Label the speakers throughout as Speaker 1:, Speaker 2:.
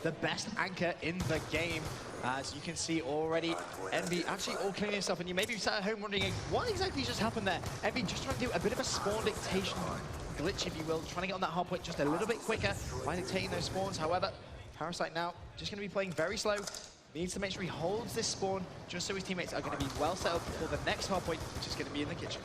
Speaker 1: the best anchor in the game. As you can see already, EnVy actually all cleaning stuff, and you may be sat at home wondering what exactly just happened there. EnVy just trying to do a bit of a spawn dictation glitch, if you will, trying to get on that hard point just a little bit quicker by dictating those spawns. However, Parasite now just going to be playing very slow. Needs to make sure he holds this spawn just so his teammates are going to be well set up for the next hard point, which is going to be in the kitchen.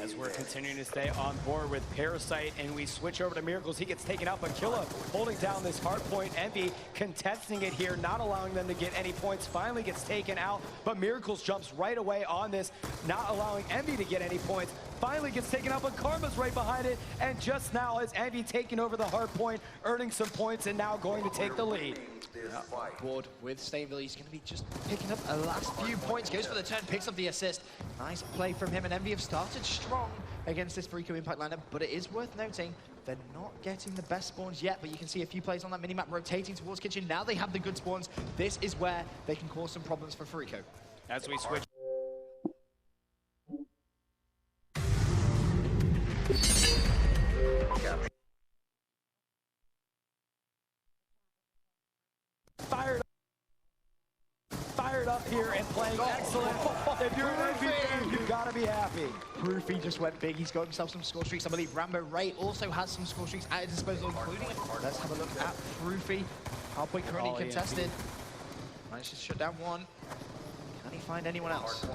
Speaker 2: As we're continuing to stay on board with Parasite and we switch over to Miracles, he gets taken out, but Killa holding down this hard point. EnVy contesting it here, not allowing them to get any points, finally gets taken out, but Miracles jumps right away on this, not allowing EnVy to get any points. Finally gets taken out, but Karma's right behind it, and just now has EnVy taking over the hard point, earning some points, and now going to take the lead.
Speaker 1: Board with Stainville, he's going to be just picking up a last few points, goes for the turn, picks up the assist. Nice play from him, and EnVy have started strong against this Fariko impact lineup, but it is worth noting they're not getting the best spawns yet, but you can see a few players on that minimap rotating towards kitchen. Now they have the good spawns. This is where they can cause some problems for Fariko.
Speaker 2: As we switch. Fired up here and playing excellent. If you're an EnVy fan, you've got to be happy.
Speaker 1: Proofy just went big. He's got himself some score streaks. I believe Rambo Ray also has some score streaks at his disposal, including it. Let's have a look at Proofy. Hardpoint currently contested. Managed to shut down one. Can he find anyone else?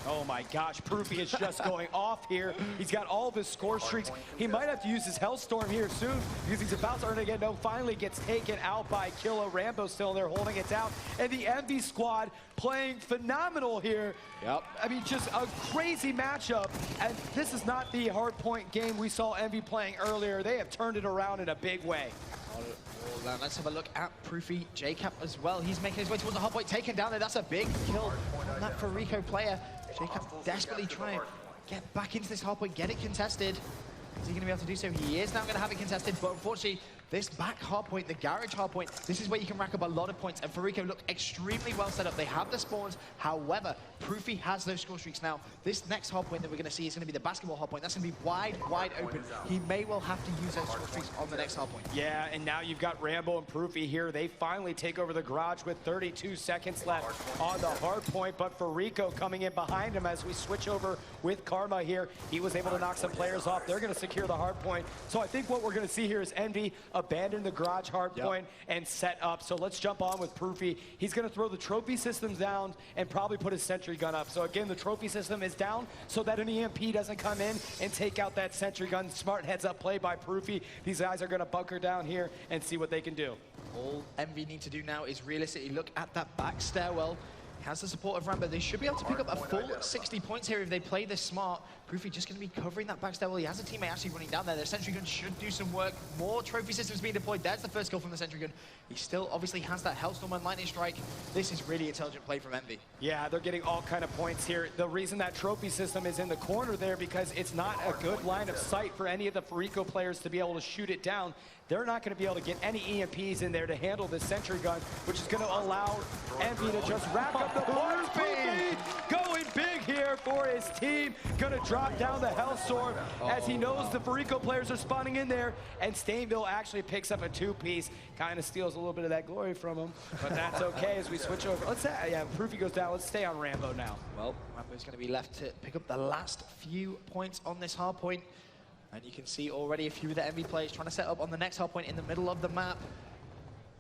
Speaker 2: Oh my gosh, Proofy is just going off here. He's got all of his score streaks. He might have to use his Hellstorm here soon because he's about to earn it again. No, finally gets taken out by Killa. Rambo still there holding it down. And the EnVy squad playing phenomenal here.
Speaker 1: Yep.
Speaker 2: I mean, just a crazy matchup. And this is not the hard point game we saw EnVy playing earlier. They have turned it around in a big way.
Speaker 1: Let's have a look at Proofy. JCap as well. He's making his way towards the hard point, taken down there. That's a big kill on that Fariko player. JCap desperately trying to get back into this hard point, get it contested. Is he going to be able to do so? He is now going to have it contested, but unfortunately, this back hard point, the garage hard point, this is where you can rack up a lot of points, and Fariko look extremely well set up. They have the spawns, however, Proofy has those score streaks now. This next hard point that we're going to see is going to be the basketball hard point. That's going to be wide open. He may well have to use those score streaks on the next hard point.
Speaker 2: Yeah, and now you've got Rambo and Proofy here. They finally take over the garage with 32 seconds left on the hard point, but Fariko coming in behind him as we switch over with Karma here. He was able to knock some players off. They're going to secure the hard point. So I think what we're going to see here is EnVy abandon the garage hard point and set up. So let's jump on with Proofy. He's going to throw the trophy systems down and probably put his sentry gun up. So again, the trophy system is down so that an EMP doesn't come in and take out that sentry gun. Smart heads up play by Proofy. These guys are going to bunker down here and see what they can do.
Speaker 1: All EnVy need to do now is realistically look at that back stairwell. He has the support of Rambo. They should be able to pick up a full 60 points here if they play this smart. Proofy just going to be covering that back stairwell. He has a teammate actually running down there. Their sentry gun should do some work. More trophy systems being deployed. There's the first kill from the sentry gun. He still obviously has that Hellstorm and Lightning Strike. This is really intelligent play from EnVy.
Speaker 2: Yeah, they're getting all kind of points here. The reason that trophy system is in the corner there because it's not a good line of sight for any of the Fariko players to be able to shoot it down. They're not going to be able to get any EMPs in there to handle this sentry gun, which is going to allow EnVy to just rack up the points. Going big here for his team. Going to drop down the Hellstorm as he knows the Fariko players are spawning in there, and Stainville actually picks up a two-piece. Kind of steals a little bit of that glory from him, but that's okay as we switch over. Let's say, yeah, Proofy goes down. Let's stay on Rambo now.
Speaker 1: Well, Rambo's going to be left to pick up the last few points on this hard point. And you can see already a few of the EnVy players trying to set up on the next hard point in the middle of the map.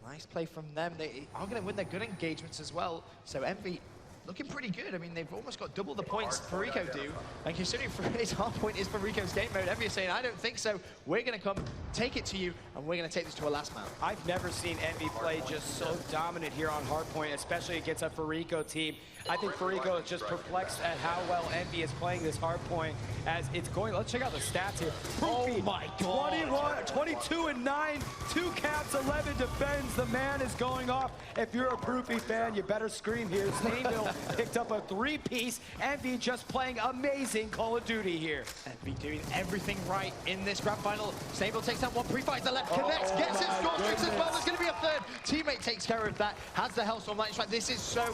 Speaker 1: Nice play from them. They are going to win their good engagements as well. So EnVy looking pretty good. I mean, they've almost got double the points Fariko do. And considering his hard point is Fariko's game mode, EnVy is saying, I don't think so. We're going to come take it to you, and we're going to take this to a last map.
Speaker 2: I've never seen EnVy play just so dominant here on hard point, especially against a Fariko team. I think Fariko is just perplexed at how well EnVy is playing this hard point as it's going. Let's check out the stats here. Proofy,
Speaker 1: oh my God.
Speaker 2: 22 and 9, 2 caps, 11 defends. The man is going off. If you're a Proofy fan, you better scream here. Stainville picked up a three-piece. EnVy just playing amazing Call of Duty here.
Speaker 1: EnVy doing everything right in this grand final. Stainville takes down one, Pre-fights the left, connects, gets his score streaks as well. There's going to be a third. Teammate takes care of that, has the Hellstorm Lightning Strike. This is so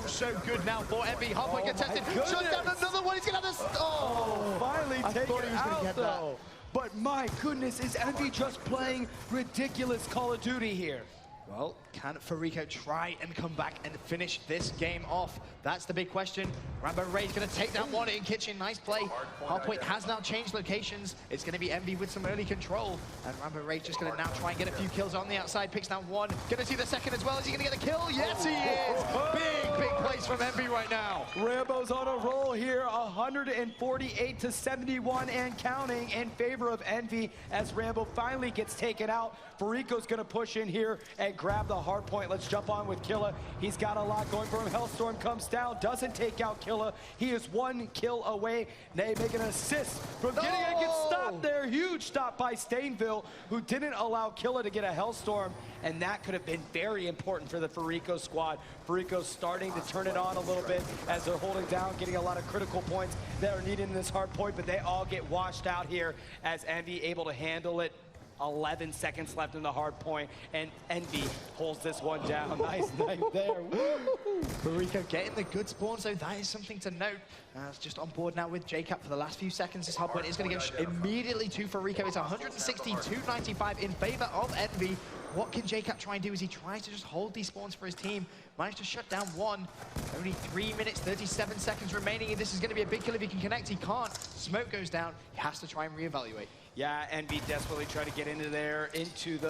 Speaker 1: good now for EnVy. Halfway contested, shuts down another one. He's going to have this.
Speaker 2: Finally taken out though. But my goodness, is EnVy just playing ridiculous Call of Duty here?
Speaker 1: Well, can Fariko try and come back and finish this game off? That's the big question. Rambo Ray's going to take down one in kitchen. Nice play. Hardpoint has now changed locations. It's going to be EnVy with some early control. And Rambo Ray just going to now try and get a few kills on the outside. Picks down one. Going to see the second as well. Is he going to get a kill? Yes, he is. Big plays from EnVy right now.
Speaker 2: Rambo's on a roll here. 148 to 71 and counting in favor of EnVy as Rambo finally gets taken out. Fariko's going to push in here and grab the hard point. Let's jump on with Killa. He's got a lot going for him. Hellstorm comes down, doesn't take out Killa. He is one kill away. They make an assist from getting a good stop there. Huge stop by Stainville, who didn't allow Killa to get a Hellstorm, and that could have been very important for the Fariko squad. Fariko's starting to turn it on a little bit as they're holding down, getting a lot of critical points that are needed in this hard point, but they all get washed out here as EnVy able to handle it. 11 seconds left in the hard point, and EnVy holds this one down. Nice knife there.
Speaker 1: Fariko getting the good spawn, so that is something to note. It's just on board now with JCap for the last few seconds. This hard point is going to go immediately to Fariko. It's 162-95 in favor of EnVy. What can JCap try and do as he tries to just hold these spawns for his team? Managed to shut down one. Only 3 minutes, 37 seconds remaining. This is going to be a big kill if he can connect. He can't. Smoke goes down. He has to try and reevaluate.
Speaker 2: Yeah, EnVy desperately trying to get into there, into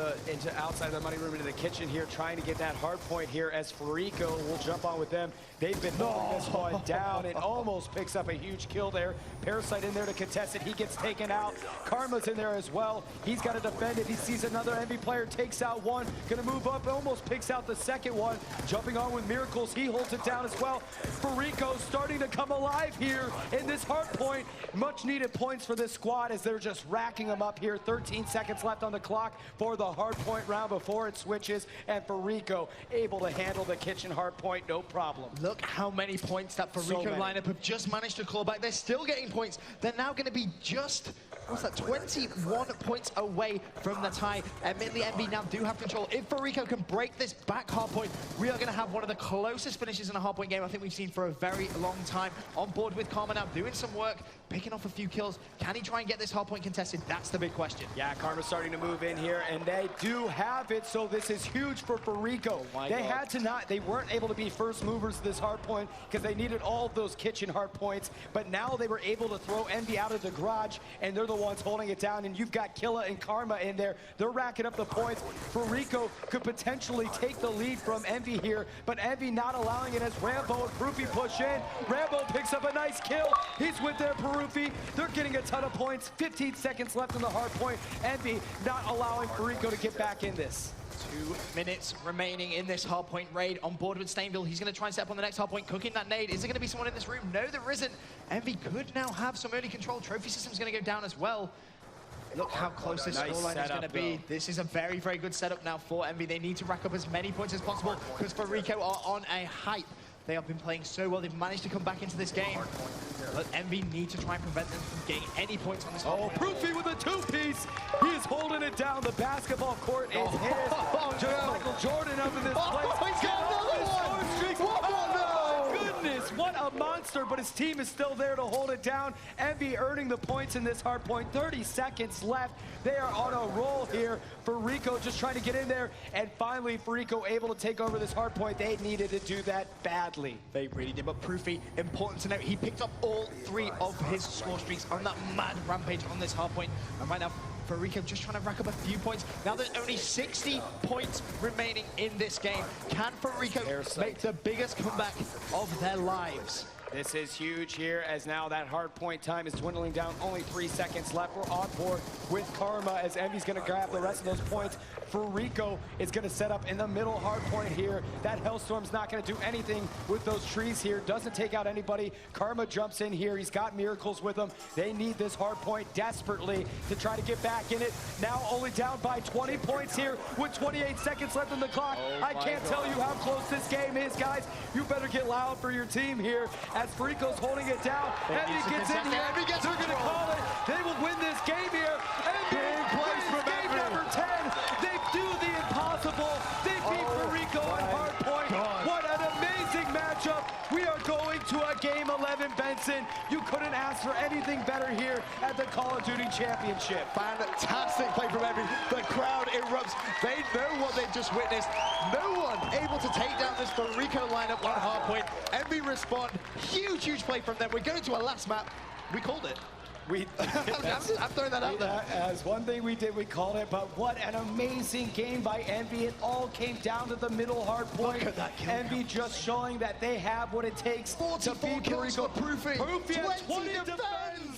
Speaker 2: outside the money room, into the kitchen here, trying to get that hard point here as Fariko will jump on with them. They've been holding this one down. It almost picks up a huge kill there. Parasite in there to contest it. He gets taken out. Karma's in there as well. He's got to defend it. He sees another EnVy player, takes out one, gonna move up, almost picks out the second one. Jumping on with Miracles, he holds it down as well. Fariko starting to come alive here in this hard point. Much needed points for this squad as they're just racking them up here. 13 seconds left on the clock for the hard point round before it switches, and Fariko able to handle the kitchen hard point, no problem.
Speaker 1: Look how many points that Fariko lineup have just managed to claw back. They're still getting points. They're now going to be just, what's that, 21 points away from the tie. Admittedly, EnVy now do have control. If Fariko can break this back hard point, we are going to have one of the closest finishes in a hard point game I think we've seen for a very long time. On board with Karma now, doing some work, picking off a few kills. Can he try and get this hard point contested? That's the big question.
Speaker 2: Yeah, Karma's starting to move in here, and they do have it, so this is huge for Fariko. They weren't able to be first movers to this hard point because they needed all of those kitchen hard points, but now they were able to throw EnVy out of the garage, and they're the ones holding it down, and you've got Killa and Karma in there. They're racking up the points. Fariko could potentially take the lead from EnVy here, but EnVy not allowing it as Rambo and Proofy push in. Rambo picks up a nice kill. He's with their Proofy. They're getting a ton of points. 15 seconds left in the hard point. EnVy not allowing Fariko to get back in this.
Speaker 1: 2 minutes remaining in this hardpoint raid. On board with Stainville, he's going to try and set up on the next hardpoint, cooking that nade. Is there going to be someone in this room? No, there isn't. EnVy could now have some early control. Trophy system's going to go down as well. Look how close this scoreline is going to be. This is a very, very good setup now for EnVy. They need to rack up as many points as possible because Fariko are on a hype. They have been playing so well. They've managed to come back into this game. But EnVy need to try and prevent them from getting any points on this hard point.
Speaker 2: Proofy with a two-piece. He is holding it down. The basketball court is his. Michael Jordan up in this place.
Speaker 1: He's got another one.
Speaker 2: What a monster, but his team is still there to hold it down. EnVy earning the points in this hard point. 30 seconds left. They are on a roll here. Fariko just trying to get in there, and finally Fariko able to take over this hard point. They needed to do that badly.
Speaker 1: They really did, but Proofy, important to note, he picked up all 3 of his score streaks on that mad rampage on this hard point. And right now, Fariko just trying to rack up a few points. Now there's only 60 points remaining in this game. Can Fariko make the biggest comeback of their lives?
Speaker 2: This is huge here as now that hard point time is dwindling down. Only 3 seconds left. We're on board with Karma as EnVy's going to grab the rest of those points. Fariko is going to set up in the middle hard point here. That Hellstorm's not going to do anything with those trees here. Doesn't take out anybody. Karma jumps in here. He's got Miracles with him. They need this hard point desperately to try to get back in it. Now only down by 20 points here with 28 seconds left on the clock. I can't tell you how close this game is, guys. You better get loud for your team here as Fariko's holding it down. EnVy gets in here. They're going to call it. They will win this game here. EnVy wins game number 10. They do the impossible. They beat Fariko on hard point. What an amazing matchup. We are going to a game 11, Benson. You couldn't ask for anything better here at the Call of Duty Championship.
Speaker 3: Fantastic play from Envy. The crowd erupts. They know what they've just witnessed. No one able to take down this Fariko lineup on hardpoint. Envy respond. Huge, huge play from them. We're going to a last map. We called it. I'm throwing that out there.
Speaker 2: As one thing we did, we called it, but what an amazing game by Envy. It all came down to the middle hard point.
Speaker 3: Look at that kill
Speaker 2: Envy
Speaker 3: count.
Speaker 2: just showing that they have what it takes to
Speaker 3: 44
Speaker 2: beat
Speaker 3: kills
Speaker 2: Fariko.
Speaker 3: for Proofy.
Speaker 2: 20
Speaker 3: 20 defense.